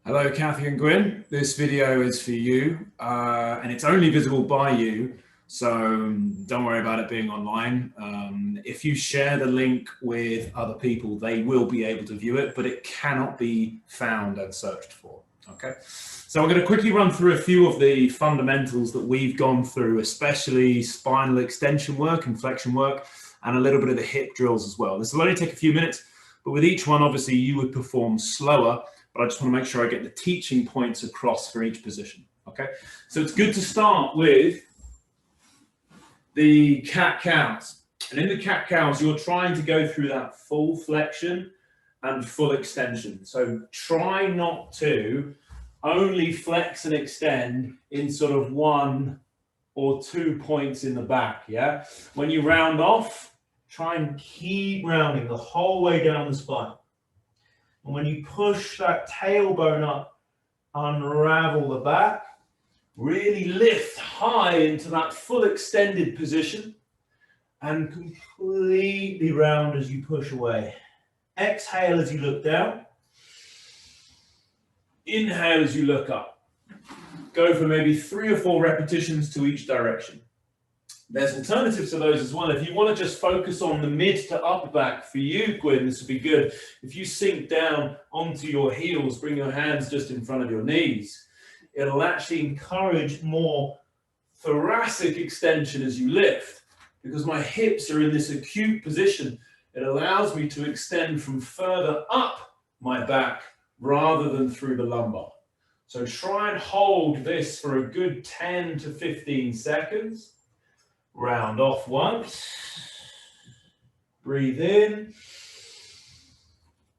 Hello, Cathy and Gwyn. This video is for you, and it's only visible by you, so don't worry about it being online. If you share the link with other people, they will be able to view it, but it cannot be found and searched for. Okay, so I'm going to quickly run through a few of the fundamentals that we've gone through, especially spinal extension work and flexion work, and a little bit of the hip drills as well. This will only take a few minutes, but with each one, obviously, you would perform slower. But I just want to make sure I get the teaching points across for each position, okay? So it's good to start with the cat-cows. And in the cat-cows, you're trying to go through that full flexion and full extension. So try not to only flex and extend in sort of 1 or 2 points in the back, yeah? When you round off, try and keep rounding the whole way down the spine. And when you push that tailbone up, unravel the back, really lift high into that full extended position and completely round as you push away. Exhale as you look down. Inhale as you look up. Go for maybe 3 or 4 repetitions to each direction. There's alternatives to those as well. If you want to just focus on the mid to upper back, for you, Gwyn, this would be good. If you sink down onto your heels, bring your hands just in front of your knees, it'll actually encourage more thoracic extension as you lift. Because my hips are in this acute position, it allows me to extend from further up my back rather than through the lumbar. So try and hold this for a good 10 to 15 seconds. Round off once, breathe in,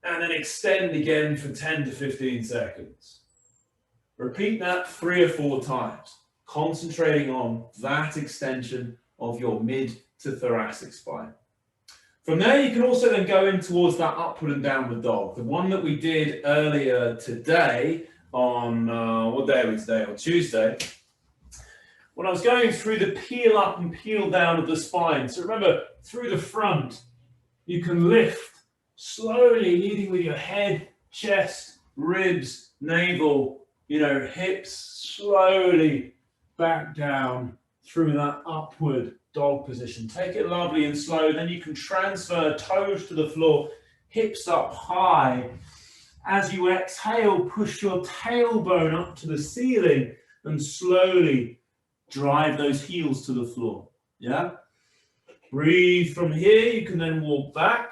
and then extend again for 10 to 15 seconds. Repeat that 3 or 4 times, concentrating on that extension of your mid to thoracic spine. From there, you can also then go in towards that upward and downward dog, the one that we did earlier today on, what day are we today? On Tuesday. When I was going through the peel up and peel down of the spine. So remember, through the front, you can lift slowly, leading with your head, chest, ribs, navel, hips, slowly back down through that upward dog position. Take it lovely and slow. Then you can transfer toes to the floor, hips up high. As you exhale, push your tailbone up to the ceiling and slowly drive those heels to the floor, yeah? Breathe from here. You can then walk back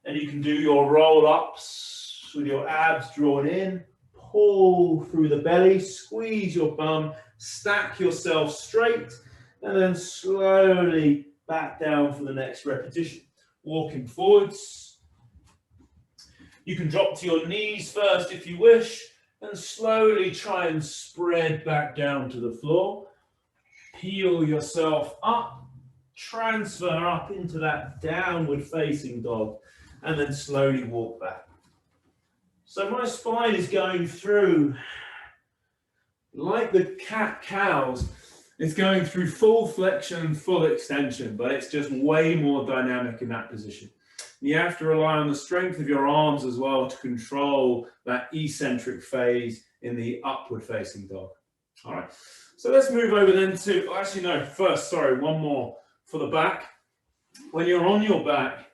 and you can do your roll-ups with your abs drawn in. Pull through the belly, squeeze your bum, stack yourself straight, and then slowly back down for the next repetition. Walking forwards. You can drop to your knees first if you wish, and slowly try and spread back down to the floor. Peel yourself up, transfer up into that downward facing dog, and then slowly walk back. So my spine is going through, like the cat-cows, it's going through full flexion, full extension, but it's just way more dynamic in that position. You have to rely on the strength of your arms as well to control that eccentric phase in the upward facing dog. All right, so let's move over then to, actually no, first, sorry, one more for the back. When you're on your back,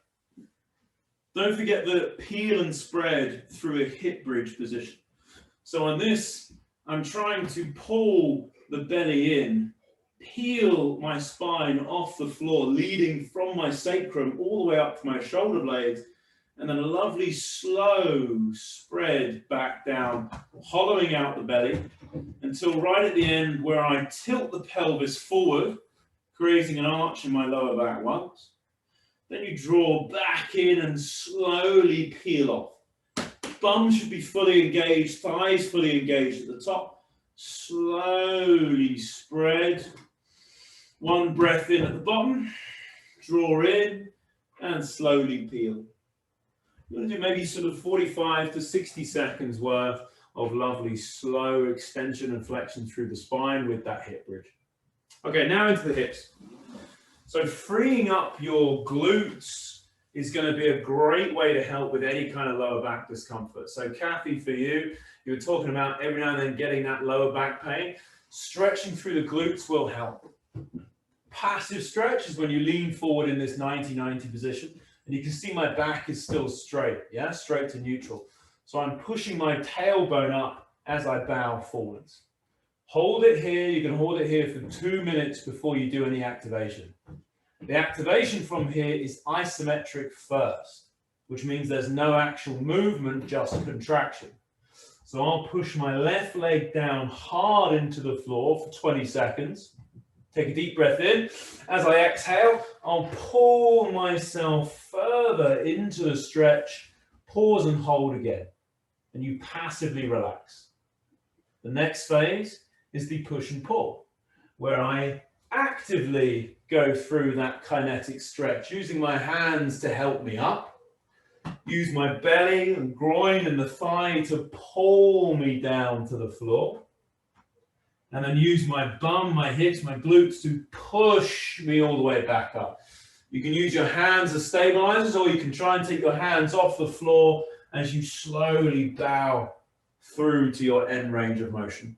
don't forget the peel and spread through a hip bridge position. So on this, I'm trying to pull the belly in, peel my spine off the floor, leading from my sacrum all the way up to my shoulder blades, and then a lovely slow spread back down, hollowing out the belly until right at the end where I tilt the pelvis forward, creating an arch in my lower back once. Then you draw back in and slowly peel off. Bum should be fully engaged, thighs fully engaged at the top. Slowly spread. 1 breath in at the bottom, draw in, and slowly peel. You're going to do maybe sort of 45 to 60 seconds worth of lovely slow extension and flexion through the spine with that hip bridge. Okay, now into the hips. So freeing up your glutes is going to be a great way to help with any kind of lower back discomfort. So Cathy, for you, you were talking about every now and then getting that lower back pain. Stretching through the glutes will help. Passive stretch is when you lean forward in this 90-90 position, and you can see my back is still straight, yeah, straight to neutral. So I'm pushing my tailbone up as I bow forwards. Hold it here. You can hold it here for 2 minutes before you do any activation. The activation from here is isometric first, which means there's no actual movement, just contraction. So I'll push my left leg down hard into the floor for 20 seconds. Take a deep breath in. As I exhale, I'll pull myself further into the stretch, pause and hold again, and you passively relax. The next phase is the push and pull, where I actively go through that kinetic stretch, using my hands to help me up, use my belly and groin and the thigh to pull me down to the floor, and then use my bum, my hips, my glutes to push me all the way back up. You can use your hands as stabilizers, or you can try and take your hands off the floor as you slowly bow through to your end range of motion.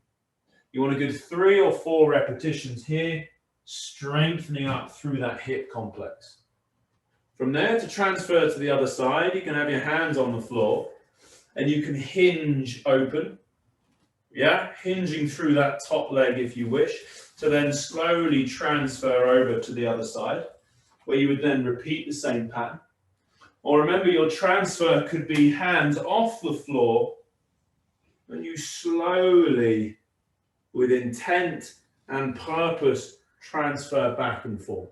You want a good 3 or 4 repetitions here, strengthening up through that hip complex. From there, to transfer to the other side, you can have your hands on the floor and you can hinge open, yeah, hinging through that top leg if you wish, to then slowly transfer over to the other side, where you would then repeat the same pattern. Or remember, your transfer could be hands off the floor and you slowly, with intent and purpose, transfer back and forth.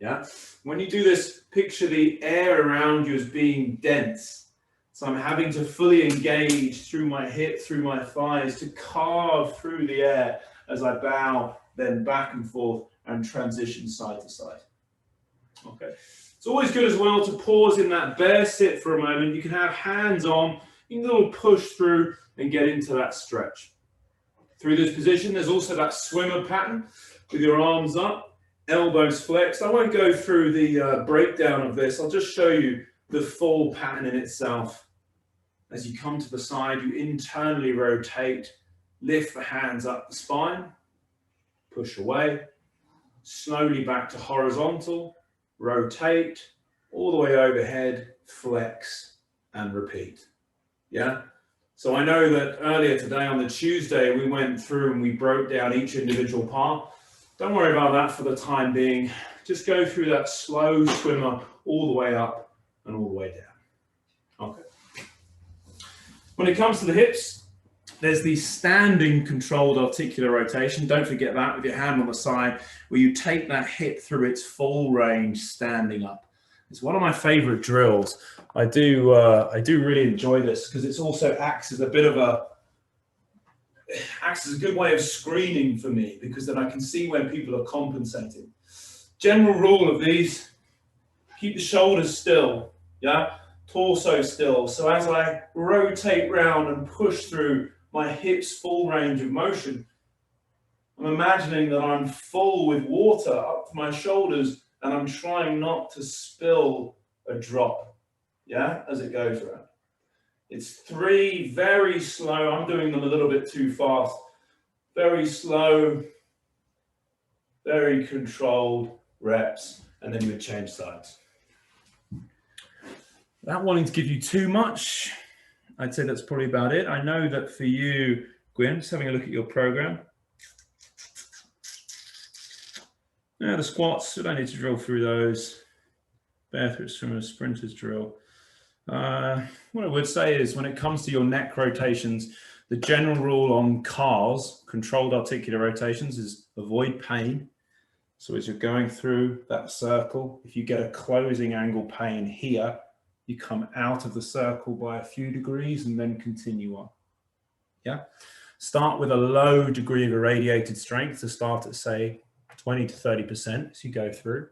Yeah. When you do this, picture the air around you as being dense. So I'm having to fully engage through my hip, through my thighs, to carve through the air as I bow, then back and forth and transition side to side. Okay. It's always good as well to pause in that bear sit for a moment. You can have hands on, you can little push through and get into that stretch. Through this position, there's also that swimmer pattern with your arms up, elbows flexed. I won't go through the breakdown of this. I'll just show you the full pattern in itself. As you come to the side, you internally rotate, lift the hands up the spine, push away, slowly back to horizontal, rotate, all the way overhead, flex, and repeat. Yeah? So I know that earlier today on the Tuesday, we went through and we broke down each individual part. Don't worry about that for the time being. Just go through that slow swimmer all the way up and all the way down. Okay. When it comes to the hips, there's the standing controlled articular rotation. Don't forget that with your hand on the side, where you take that hip through its full range standing up. It's one of my favorite drills. I do really enjoy this because it also acts as a good way of screening for me, because then I can see when people are compensating. General rule of these: keep the shoulders still, yeah, torso still. So as I rotate round and push through my hips full range of motion, I'm imagining that I'm full with water up to my shoulders, and I'm trying not to spill a drop, yeah, as it goes around. It's 3 very slow. I'm doing them a little bit too fast. Very slow, very controlled reps, and then you would change sides. Without wanting to give you too much, I'd say that's probably about it. I know that for you, Gwyn, just having a look at your program. Now the squats, we don't need to drill through those. Barefoot swimmers, sprinters drill. What I would say is, when it comes to your neck rotations, the general rule on CARs, controlled articular rotations, is avoid pain. So as you're going through that circle, if you get a closing angle pain here, you come out of the circle by a few degrees and then continue on. Yeah. Start with a low degree of irradiated strength to start at, say, 20 to 30% as you go through.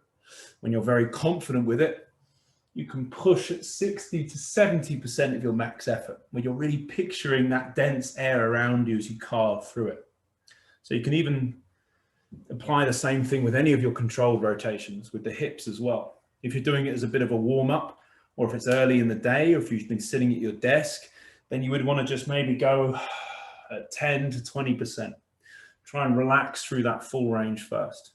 When you're very confident with it, you can push at 60 to 70% of your max effort, where you're really picturing that dense air around you as you carve through it. So you can even apply the same thing with any of your controlled rotations with the hips as well. If you're doing it as a bit of a warm-up, or if it's early in the day, or if you've been sitting at your desk, then you would want to just maybe go at 10 to 20%. Try and relax through that full range first.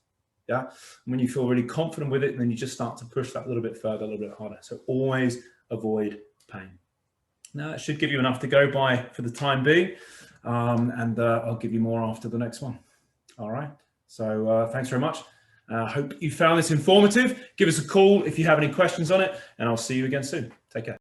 Yeah. And when you feel really confident with it, then you just start to push that a little bit further, a little bit harder. So always avoid pain. Now, that should give you enough to go by for the time being. And I'll give you more after the next one. All right. So thanks very much. I hope you found this informative. Give us a call if you have any questions on it, and I'll see you again soon. Take care.